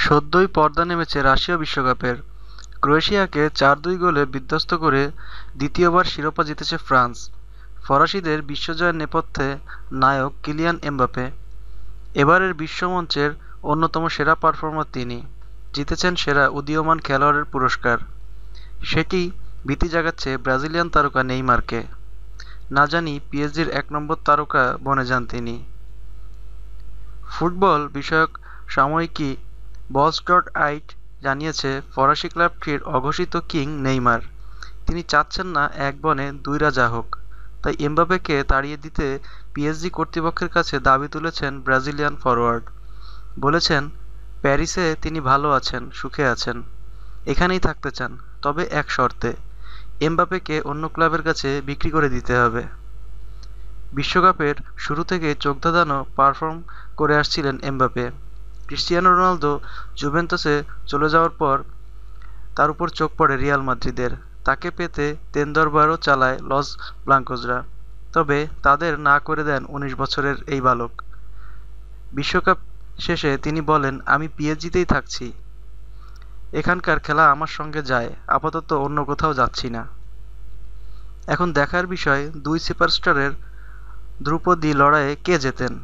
সদ্যই পর্দা নেমেছে রাশিয়া বিশ্বকাপের। ক্রোয়েশিয়াকে ৪-২ গোলে বিধ্বস্ত করে দ্বিতীয়বার শিরোপা জিতেছে ফ্রান্স। ফরাসিদের বিশ্বজয়ের নেপথ্যে নায়ক কিলিয়ান এমবাপে। এবারের বিশ্বমঞ্চের অন্যতম সেরা পারফর্মার তিনি। জিতেছেন সেরা উদীয়মান খেলোয়াড়ের পুরস্কার। সেটি ভীতি জাগাচ্ছে ব্রাজিলিয়ান তারকা নেইমারকে। না জানি পিএসজির ১ নম্বর তারকা বনে যান তিনি। ফুটবল বিষয়ক সাময়িকী বলস.আইট জানিয়েছে, ফরাসি ক্লাবটির অঘোষিত কিং নেইমার। তিনি চাচ্ছেন না এক বনে দুই রাজা হোক, তাই এমবাপেকে তাড়িয়ে দিতে পিএসজি কর্তৃপক্ষের কাছে দাবি তুলেছেন ব্রাজিলিয়ান ফরোয়ার্ড। বলেছেন, প্যারিসে তিনি ভালো আছেন, সুখে আছেন, এখানেই থাকতে চান, তবে এক শর্তে, এমবাপেকে অন্য ক্লাবের কাছে বিক্রি করে দিতে হবে। বিশ্বকাপের শুরু থেকে চোখধাঁধানো পারফর্ম করে আসছিলেন এমবাপে। ক্রিস্টিয়ানো রোনালদো জুভেন্টাসে চলে যাওয়ার পর তার উপর চোখ পড়ে রিয়াল মাদ্রিদের। তাকে পেতে তেন-দরবারও চালায় লস ব্লাঙ্কোসরা, তবে তাদের না করে দেন ১৯ বছরের এই বালক। বিশ্বকাপ শেষে তিনি বলেন, আমি পিএসজিতেই থাকছি, এখানকার খেলা আমার সঙ্গে যায়, আপাতত অন্য কোথাও যাচ্ছি না। এখন দেখার বিষয় দুই সুপারস্টারের ধ্রুপদী লড়াইয়ে কে জেতেন।